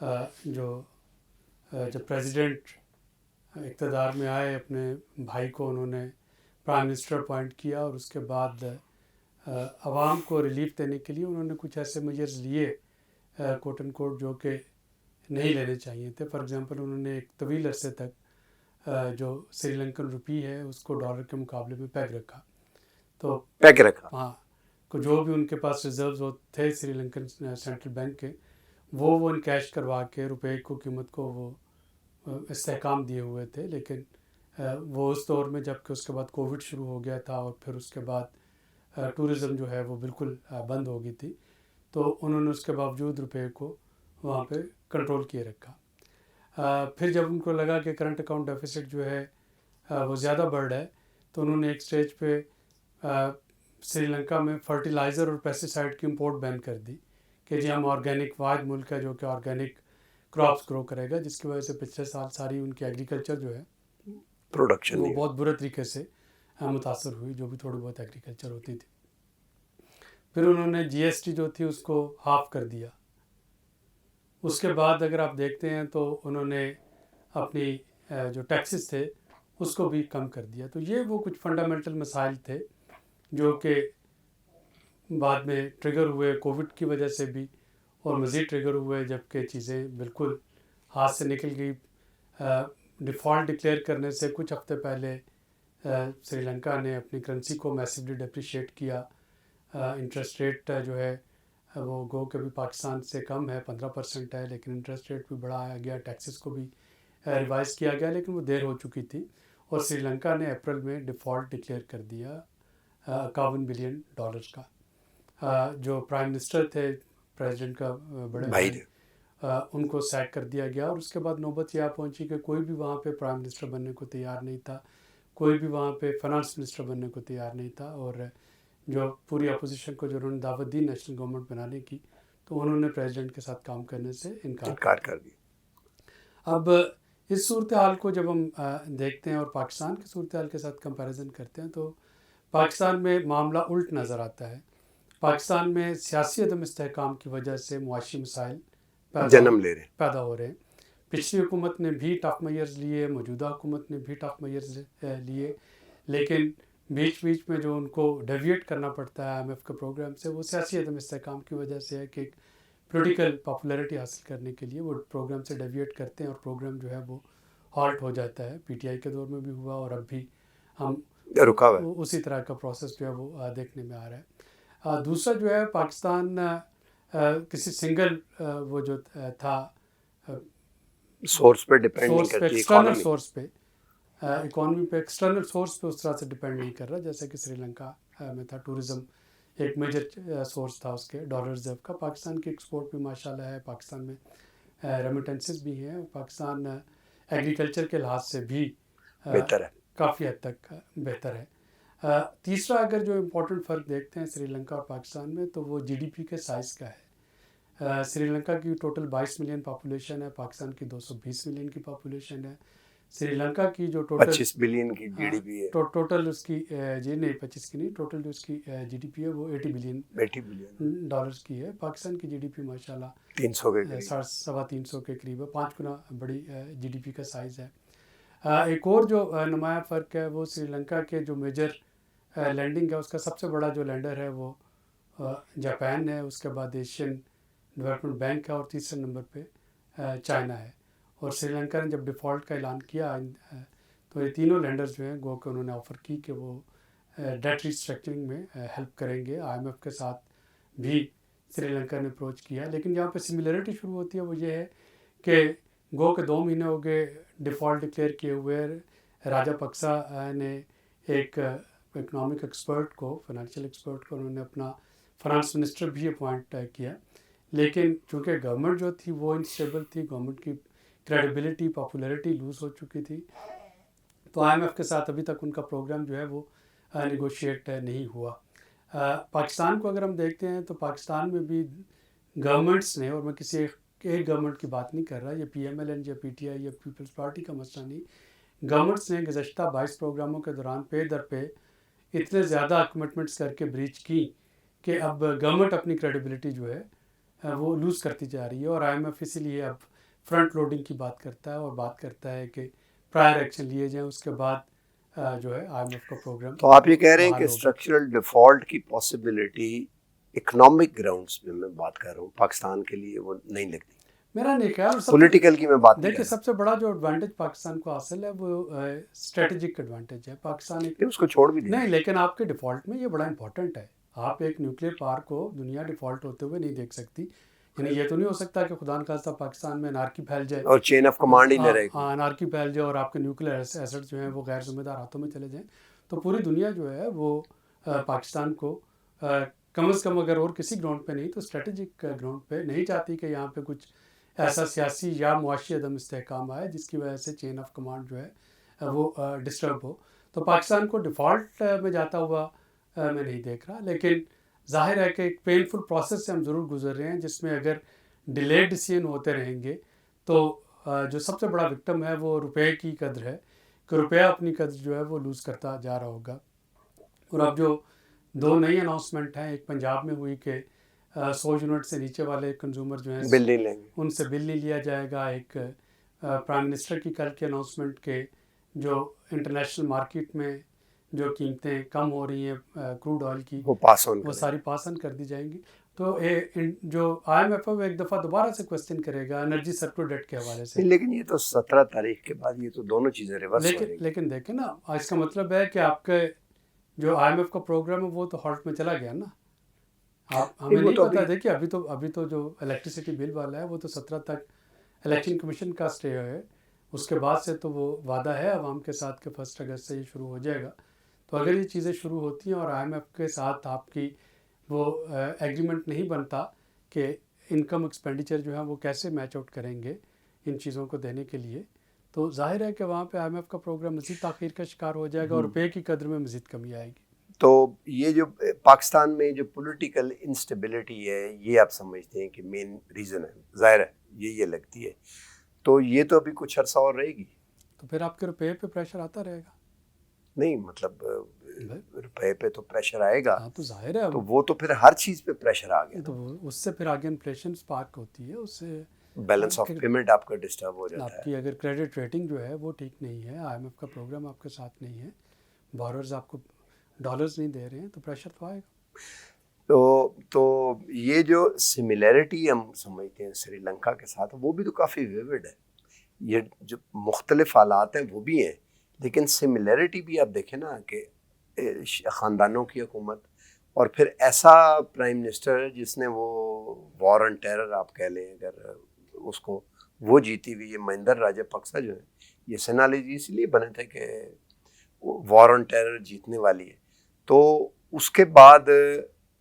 جو جب پریزیڈنٹ اقتدار میں آئے اپنے بھائی کو انہوں نے پرائم منسٹر اپوائنٹ کیا، اور اس کے بعد عوام کو ریلیف دینے کے لیے انہوں نے کچھ ایسے میجرز لیے کوٹ اینڈ کوٹ جو کہ نہیں لینے چاہیے تھے. فار ایگزامپل انہوں نے ایک طویل عرصے تک جو سری لنکن روپی ہے اس کو ڈالر کے مقابلے میں پیگ رکھا. تو پیک رکھا. ہاں، جو بھی ان کے پاس ریزروز تھے سری لنکن سینٹرل بینک کے، وہ ان کیش کروا کے روپے کو قیمت کو وہ استحکام دیے ہوئے تھے. لیکن وہ اس دور میں، جب کہ اس کے بعد کووڈ شروع ہو گیا تھا اور پھر اس کے بعد ٹورزم جو ہے وہ بالکل بند ہو گئی تھی، تو انہوں نے اس کے باوجود روپے کو وہاں پہ کنٹرول کیے رکھا. پھر جب ان کو لگا کہ کرنٹ اکاؤنٹ ڈیفیسٹ جو ہے وہ زیادہ بڑھ رہا ہے، تو انہوں نے ایک سٹیج پہ سری لنکا میں فرٹیلائزر اور پیسٹیسائڈ کی امپورٹ بین کر دی کہ جی ہم آرگینک، واحد ملک ہے جو کہ آرگینک کراپس گرو کرے گا، جس کی وجہ سے پچھلے سال ساری ان کی ایگریکلچر جو ہے پروڈکشن وہ بہت برے طریقے سے متاثر ہوئی، جو بھی تھوڑی بہت ایگریکلچر ہوتی تھی. پھر انہوں نے جی ایس ٹی جو تھی اس کو ہاف کر دیا. اس کے بعد اگر آپ دیکھتے ہیں تو انہوں نے اپنی جو ٹیکسز تھے اس کو بھی کم کر دیا. تو یہ وہ کچھ فنڈامنٹل مسائل تھے جو کہ بعد میں ٹریگر ہوئے کووڈ کی وجہ سے بھی، اور مزید ٹریگر ہوئے جب کہ چیزیں بالکل ہاتھ سے نکل گئی. ڈیفالٹ ڈکلیئر کرنے سے کچھ ہفتے پہلے سری لنکا نے اپنی کرنسی کو میسیولی ڈیپریشیٹ کیا. انٹرسٹ ریٹ جو ہے وہ گو کہ بھی پاکستان سے کم ہے، 15% ہے، لیکن انٹرسٹ ریٹ بھی بڑھایا گیا، ٹیکسز کو بھی ریوائز کیا گیا، لیکن وہ دیر ہو چکی تھی. اور سری لنکا نے اپریل میں ڈیفالٹ ڈکلیئر کر دیا $51 بلین کا. جو پرائم منسٹر تھے پریزیڈنٹ کا بڑے بھائی، ان کو سیک کر دیا گیا. اور اس کے بعد نوبت یہ پہنچی کہ کوئی بھی وہاں پہ پرائم منسٹر بننے کو تیار نہیں تھا، کوئی بھی وہاں پہ فائنانس منسٹر بننے کو تیار نہیں تھا. اور جو پوری اپوزیشن کو جو انہوں نے دعوت دی نیشنل گورنمنٹ بنانے کی، تو انہوں نے پریزیڈنٹ کے ساتھ کام کرنے سے انکار کر دیا. اب اس صورتحال کو جب ہم دیکھتے ہیں اور پاکستان کی صورتحال کے ساتھ کمپیریزن کرتے ہیں، تو پاکستان میں معاملہ الٹ نظر آتا ہے. پاکستان میں سیاسی عدم استحکام کی وجہ سے معاشی مسائل پیدا ہو رہے ہیں. پچھلی حکومت نے بھی ٹف میئرز لیے، موجودہ حکومت نے بھی ٹف میئرز لیے، لیکن بیچ بیچ میں جو ان کو ڈیویٹ کرنا پڑتا ہے IMF کے پروگرام سے، وہ سیاسی عدم استحکام کی وجہ سے ہے کہ ایک پولیٹیکل پاپولیرٹی حاصل کرنے کے لیے وہ پروگرام سے ڈیویٹ کرتے ہیں اور پروگرام جو ہے وہ ہالٹ ہو جاتا ہے. PTI کے دور میں بھی ہوا اور اب بھی ہم اسی طرح کا پروسیس جو ہے وہ دیکھنے میں آ رہا ہے. دوسرا جو ہے پاکستان کسی سنگل وہ جو تھا سورس پہ ڈیپینڈ نہیں کرتی، ایکسٹرنل سورس پہ، اکانومی پہ، ایکسٹرنل سورس پہ اس طرح سے ڈیپینڈ نہیں کر رہا جیسے کہ سری لنکا میں تھا. ٹورزم ایک میجر سورس تھا اس کے ڈالر ریزرو کا. پاکستان کی ایکسپورٹ بھی ماشاءاللہ ہے، پاکستان میں ریمیٹنسز بھی ہیں، پاکستان ایگریکلچر کے لحاظ سے بھی بہتر ہے، کافی حد تک بہتر ہے. تیسرا اگر جو امپورٹنٹ فرق دیکھتے ہیں سری لنکا اور پاکستان میں، تو وہ GDP کے سائز کا ہے. سری لنکا کی ٹوٹل 22 ملین پاپولیشن ہے، پاکستان کی 220 ملین کی پاپولیشن ہے. سری لنکا کی جو ٹوٹل 25 بلین کی GDP ہے، ٹوٹل اس کی جی نہیں 25 کی نہیں، ٹوٹل جو اس کی GDP ہے وہ $80 بلین کی ہے. پاکستان کی GDP ماشاءاللہ 350 کے قریب ہے، 5 گنا بڑی GDP کا سائز ہے. ایک اور جو نمایاں فرق ہے وہ سری لنکا کے جو میجر لینڈنگ ہے اس کا سب سے بڑا جو لینڈر ہے وہ جاپان ہے، اس کے بعد ایشین ڈیولپمنٹ بینک ہے، اور تیسرے نمبر پہ چائنا ہے. اور سری لنکا نے جب ڈیفالٹ کا اعلان کیا تو یہ تینوں لینڈرز جو ہیں گو کہ انہوں نے آفر کی کہ وہ ڈیٹ ریسٹرکچرنگ میں ہیلپ کریں گے. IMF کے ساتھ بھی سری لنکا نے اپروچ کیا. لیکن جہاں پہ سملرٹی شروع ہوتی ہے وہ یہ ہے کہ گو کہ 2 مہینے ہو گئے ڈیفالٹ ڈکلیئر کیے ہوئے. راجا پکسا نے ایک اکنامک ایکسپرٹ کو، فائنینشیل ایکسپرٹ کو انہوں نے اپنا فائنانس منسٹر بھی اپوائنٹ کیا. لیکن چونکہ گورنمنٹ جو تھی وہ انسٹیبل تھی، گورنمنٹ کی کریڈیبلٹی، پاپولیرٹی لوز ہو چکی تھی، تو IMF کے ساتھ ابھی تک ان کا پروگرام جو ہے وہ نیگوشیٹ نہیں ہوا. پاکستان کو اگر ہم دیکھتے ہیں تو پاکستان میں بھی گورنمنٹس نے، اور میں کسی ایک گورنمنٹ کی بات نہیں کر رہا، یہ PMLN یا PTI یا پیپلز پارٹی کا مسئلہ نہیں، گورنمنٹس نے گزشتہ 22 پروگراموں کے دوران پے در پہ اتنے زیادہ کمٹمنٹس کر کے بریچ کی کہ اب گورنمنٹ اپنی کریڈیبلٹی جو ہے وہ لوز کرتی جا رہی ہے. اور IMF اسی لیے اب فرنٹ لوڈنگ کی بات کرتا ہے اور بات کرتا ہے کہ پرائر ایکشن لیے جائیں، اس کے بعد جو ہے IMF کا پروگرام. تو آپ یہ کہہ رہے ہیں کہ اسٹرکچرل ڈیفالٹ کی پاسبلٹی اکنامک گراؤنڈز پہ میں بات کر رہا ہوں، پاکستان کے لیے وہ نہیں لگتی. میرا نہیں خیال. پولیٹیکل کی میں بات دیکھیے سب سے بڑا جو ایڈوانٹیج پاکستان کو حاصل ہے وہ اسٹریٹجک ایڈوانٹیج ہے. پاکستان اس کو چھوڑ بھی نہیں، لیکن آپ کے ڈیفالٹ میں یہ بڑا امپورٹنٹ ہے. آپ ایک نیوکلیئر پاور کو دنیا ڈیفالٹ ہوتے ہوئے نہیں دیکھ سکتی. یعنی یہ تو نہیں ہو سکتا کہ خدا نخواستہ پاکستان میں انارکی پھیل جائے اور چین آف کمانڈ ہی نہ رہے. ہاں، انارکی پھیل جائے اور آپ کے نیوکلیئر ایسٹ جو ہیں وہ غیر ذمہ دار ہاتھوں میں چلے جائیں. تو پوری دنیا جو ہے وہ پاکستان کو کم از کم اگر اور کسی گراؤنڈ پہ نہیں تو اسٹریٹجک گراؤنڈ پہ نہیں چاہتی کہ یہاں پہ کچھ ایسا سیاسی یا معاشی عدم استحکام آئے جس کی وجہ سے چین آف کمانڈ جو ہے وہ ڈسٹرب ہو. تو پاکستان کو ڈیفالٹ میں جاتا ہوا میں نہیں دیکھ رہا، لیکن ظاہر ہے کہ ایک پینفل پروسیس سے ہم ضرور گزر رہے ہیں جس میں اگر ڈیلیڈ ڈیسیژن ہوتے رہیں گے تو جو سب سے بڑا وکٹم ہے وہ روپے کی قدر ہے کہ روپیہ اپنی قدر جو ہے وہ لوز کرتا جا رہا ہوگا. اور اب جو 2 نئی اناؤنسمنٹ ہیں، ایک پنجاب میں ہوئی کہ 100 یونٹ سے نیچے والے کنزیومر جو ہیں بل نہیں لیں گے، ان سے بل نہیں لیا جائے گا. ایک پرائم منسٹر کی کل کی اناؤنسمنٹ کہ جو انٹرنیشنل مارکیٹ میں جو قیمتیں کم ہو رہی ہیں کروڈ آئل کی وہ ساری پاس آن کر دی جائیں گی. تو جو IMF ہے وہ ایک دفعہ دوبارہ سے کوسچن کرے گا انرجی سرکل ڈیٹ کے حوالے سے. لیکن یہ تو 17 تاریخ کے بعد یہ تو دونوں چیزیں ریورس ہو رہی ہیں. لیکن دیکھیں نا، اس کا مطلب ہے کہ آپ کے جو IMF کا پروگرام ہے وہ تو ہالٹ میں چلا گیا نا. ہمیں نہیں پتا. دیکھیے ابھی تو جو الیکٹریسٹی بل والا ہے وہ تو 17 تک الیکشن کمیشن کا اسٹے ہے. اس کے بعد سے تو وہ وعدہ ہے عوام کے ساتھ کہ 1 اگست سے یہ شروع ہو جائے گا. تو اگر یہ چیزیں شروع ہوتی ہیں اور IMF کے ساتھ آپ کی وہ ایگریمنٹ نہیں بنتا کہ انکم ایکسپینڈیچر جو ہے وہ کیسے میچ آؤٹ کریں گے ان چیزوں کو دینے کے لیے، تو ظاہر ہے کہ وہاں پہ IMF کا پروگرام مزید تاخیر کا شکار ہو جائے گا اور روپے کی قدر میں مزید کمی آئے گی. تو یہ جو پاکستان میں جو پولیٹیکل انسٹیبلٹی ہے یہ آپ سمجھتے ہیں کہ مین ریزن ہے؟ ظاہر ہے یہ لگتی ہے. تو یہ تو ابھی کچھ عرصہ اور رہے گی. تو پھر آپ کے روپے پہ پریشر آتا رہے گا. نہیں مطلب روپے پہ تو پریشر آئے گا. تو ظاہر ہے تو وہ تو پھر ہر چیز پہ پریشر آ گیا. تو اس سے پھر آگے انفلیشن سپارک ہوتی ہے، اس سے بیلنس آف پیمنٹ آپ کا ڈسٹرب ہو جاتا ہے. آپ کی اگر کریڈٹ ریٹنگ جو ہے وہ ٹھیک نہیں ہے، IMF کا پروگرام آپ کے ساتھ نہیں ہے، باررز آپ کو ڈالرز نہیں دے رہے ہیں، تو پریشر تو آئے گا. تو یہ جو سملیرٹی ہم سمجھتے ہیں سری لنکا کے ساتھ وہ بھی تو کافی ویوڈ ہے. یہ جو مختلف حالات ہیں وہ بھی ہیں، لیکن سملیرٹی بھی آپ دیکھیں نا کہ خاندانوں کی حکومت اور پھر ایسا پرائم منسٹر جس نے وہ وار آن ٹیرر آپ کہہ لیں اگر اس کو وہ جیتی ہوئی ہے، مہندر راجہ پکسا جو ہے یہ سینالوجی جی اس لیے بنے تھے کہ وار آن ٹیرر جیتنے والی ہے. تو اس کے بعد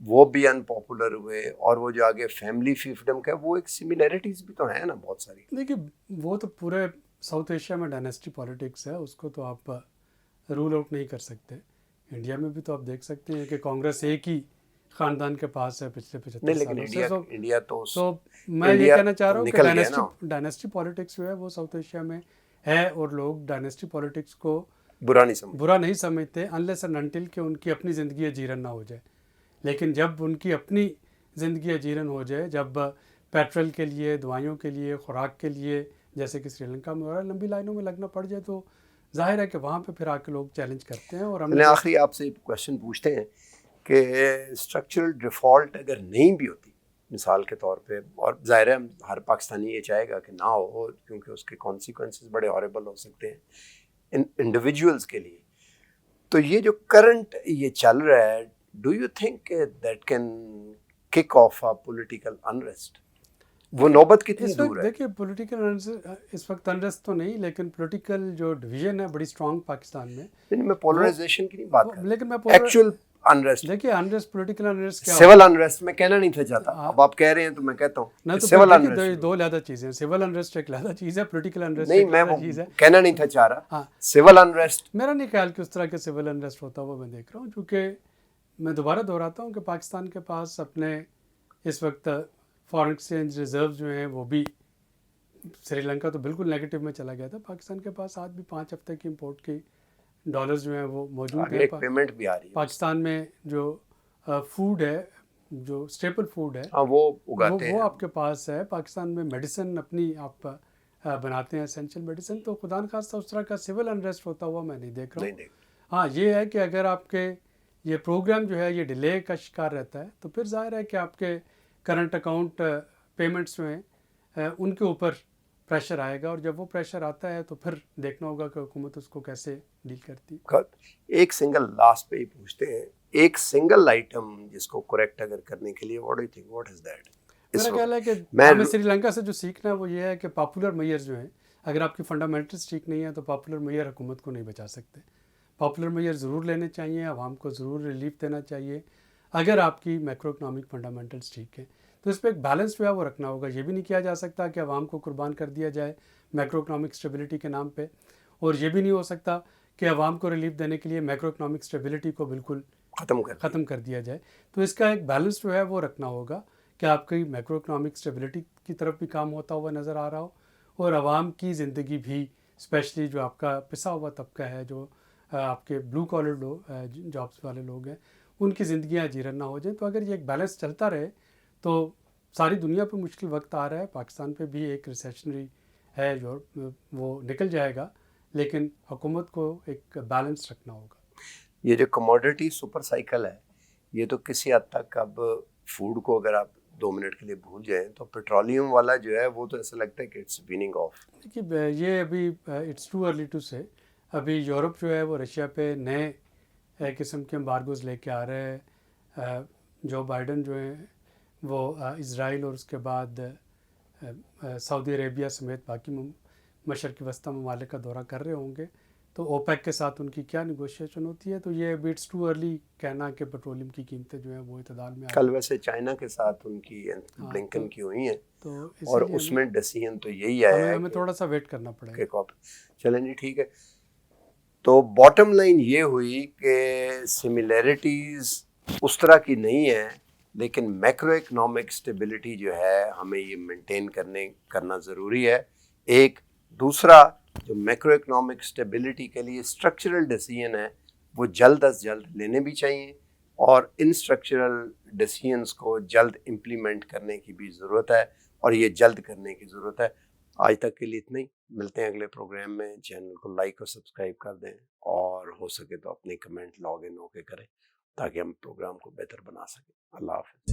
وہ بھی ان پاپولر ہوئے اور وہ جو آگے فیملی فیفڈم کا وہ ایک سملیرٹیز بھی تو ہیں نا بہت ساری. دیکھیے وہ تو پورے ساؤتھ ایشیا میں ڈائنیسٹی پالیٹکس ہے، اس کو تو آپ رول آؤٹ نہیں کر سکتے. انڈیا میں بھی تو آپ دیکھ سکتے ہیں کہ کانگریس ایک ہی خاندان کے پاس ہے پچھلے 75 سالوں سے. انڈیا تو میں یہ کہنا چاہ رہا ہوں کہ ڈائنیسٹی پالیٹکس جو ہے وہ ساؤتھ ایشیا میں ہے اور لوگ ڈائنیسٹی پالیٹکس کو برا نہیں سمجھتے انلیس اینڈ انٹل کہ ان کی اپنی زندگی اجیرن نہ ہو جائے. لیکن جب ان کی اپنی زندگی اجیرن ہو جائے، جب پیٹرول کے لیے، دوائیوں کے لیے، خوراک کے لیے جیسے کہ سری لنکا میں لمبی لائنوں میں لگنا پڑ جائے، تو ظاہر ہے کہ وہاں پہ پھر آ کے لوگ چیلنج کرتے ہیں. اور ہم آخری آپ سے ایک کویشچن پوچھتے ہیں کہ اسٹرکچرل ڈیفالٹ اگر نہیں بھی ہوتی مثال کے طور پہ، اور ظاہر ہے ہر پاکستانی یہ چاہے گا کہ نہ ہو کیونکہ اس کے کانسیکوینسز بڑے ہاربل ہو سکتے ہیں انڈیویجولس کے لیے، تو یہ جو کرنٹ یہ چل رہا ہے do you think that can kick off political unrest? وہ نوبت کتنی دور ہے؟ دیکھیے پولیٹیکل اس وقت انریسٹ تو نہیں، لیکن پولیٹیکل جو ڈویژن ہے بڑی اسٹرانگ پاکستان میں پولرائزیشن کی نہیں بات کر رہا، لیکن میں ایکچوئل انریسٹ. دیکھیے انریسٹ پولیٹیکل انریسٹ کیا سول انریسٹ میں کہنا نہیں تھا چاہتا، اب آپ کہہ رہے ہیں تو میں کہتا ہوں سول انریسٹ. دو علیحدہ چیزیں، سول انریسٹ ایک علیحدہ چیز ہے، پولیٹیکل انریسٹ نہیں، میں کہنا نہیں تھا چاہ رہا. سول انریسٹ میرا نہیں خیال کہ اس طرح کے سول انریسٹ ہوتا ہوا میں دیکھ رہا ہوں، کیونکہ میں دوبارہ دہراتا ہوں کہ پاکستان کے پاس اپنے اس وقت فارن ایکسچینج ریزرو جو ہیں وہ بھی، سری لنکا تو بالکل نیگیٹو میں چلا گیا تھا، پاکستان کے پاس آج بھی 5 ہفتے کی امپورٹ کی ڈالرز جو ہیں وہ موجود ہیں. پیمنٹ بھی آ رہی ہے. پاکستان میں جو فوڈ ہے، جو اسٹیپل فوڈ ہے وہ اگاتے ہیں، وہ آپ کے پاس ہے. پاکستان میں میڈیسن اپنی آپ بناتے ہیں اسینشل میڈیسن، تو خدا نخواستہ اس طرح کا سول انریسٹ ہوتا ہوا میں نہیں دیکھ رہا ہوں۔ نہیں ہاں یہ ہے کہ اگر آپ کے یہ پروگرام جو ہے یہ ڈیلے کا شکار رہتا ہے تو پھر ظاہر ہے کہ آپ کے کرنٹ اکاؤنٹ پیمنٹس میں ان کے اوپر پریشر آئے گا، اور جب وہ پریشر آتا ہے تو پھر دیکھنا ہوگا کہ حکومت اس کو کیسے ڈیل کرتی ہے۔ ایک سنگل لاسٹ پہ ہی پوچھتے ہیں، ایک سنگل آئٹم جس کو کریکٹ اگر کرنے کے لیے what do you think what is that? میرا خیال ہے کہ ہمیں سری لنکا سے جو سیکھنا ہے وہ یہ ہے کہ پاپولر میئر جو ہیں، اگر آپ کی فنڈامنٹلس ٹھیک نہیں ہیں تو پاپولر میئر حکومت کو نہیں بچا سکتے۔ پاپولر میئر ضرور لینے چاہیے، عوام کو ضرور ریلیف دینا چاہیے اگر آپ کی میکرو اکنامک فنڈامنٹلس ٹھیک ہیں، تو اس پہ ایک بیلنس جو ہے وہ رکھنا ہوگا۔ یہ بھی نہیں کیا جا سکتا کہ عوام کو قربان کر دیا جائے میکرو اکنامک اسٹیبلٹی کے نام پہ، اور یہ بھی نہیں ہو سکتا کہ عوام کو ریلیف دینے کے لیے میکرو اکنامک اسٹیبلٹی کو بالکل ختم کر دیا جائے۔ تو اس کا ایک بیلنس جو ہے وہ رکھنا ہوگا کہ آپ کی میکرو اکنامک اسٹیبلٹی کی طرف بھی کام ہوتا ہوا نظر آ رہا ہو، اور عوام کی زندگی بھی، اسپیشلی جو آپ کا پسا ہوا طبقہ ہے، جو آپ کے بلو کالر لوگ جابس والے لوگ ہیں، ان کی زندگیاں جیرن نہ ہو جائیں۔ تو اگر یہ ایک بیلنس چلتا رہے تو ساری دنیا پہ مشکل وقت آ رہا ہے، پاکستان پہ بھی ایک ریسیشنری ہے جو وہ نکل جائے گا، لیکن حکومت کو ایک بیلنس رکھنا ہوگا۔ یہ جو کموڈٹی سپر سائیکل ہے یہ تو کسی حد تک اب فوڈ کو اگر آپ 2 منٹ کے لیے بھول جائیں تو پیٹرولیم والا جو ہے وہ تو ایسا لگتا ہے کہ اٹس ویننگ آف۔ دیکھیے یہ ابھی اٹس ٹو ارلی ٹو سے، ابھی یورپ جو ہے وہ رشیا پہ نئے قسم کے امبارگوز لے کے آ رہے ہیں۔ جو بائیڈن جو ہیں وہ اسرائیل اور اس کے بعد سعودی عربیہ سمیت باقی مشرقی وسطی ممالک کا دورہ کر رہے ہوں گے، تو اوپیک کے ساتھ ان کی کیا نیگوشیشن ہوتی ہے، تو یہ ابھی اٹس ٹو ارلی کہنا کہ پیٹرولیم کی قیمتیں جو ہیں وہ اعتدال میں کل ویسے چائنا کے ساتھ ان کی بلنکن کی ہوئی ہیں، تو اور اس میں ڈیسیژن تو یہی آیا ہے ہمیں تھوڑا سا ویٹ کرنا پڑے گا۔ چلیں جی ٹھیک ہے، تو باٹم لائن یہ ہوئی کہ سملیرٹیز اس طرح کی نہیں ہے، لیکن میکرو اکنامک اسٹیبلٹی جو ہے ہمیں یہ مینٹین کرنا ضروری ہے۔ ایک دوسرا جو میکرو اکنامک اسٹیبلٹی کے لیے اسٹرکچرل ڈیسیژن ہے وہ جلد از جلد لینے بھی چاہیے، اور ان اسٹرکچرل ڈیسیژنس کو جلد امپلیمنٹ کرنے کی بھی ضرورت ہے، اور یہ جلد کرنے کی ضرورت ہے۔ آج تک کے لیے اتنا ہی، ملتے ہیں اگلے پروگرام میں۔ چینل کو لائک اور سبسکرائب کر دیں، اور ہو سکے تو اپنے کمنٹ لاگ ان ہو کے کریں تاکہ ہم پروگرام کو بہتر بنا سکیں۔ اللہ حافظ۔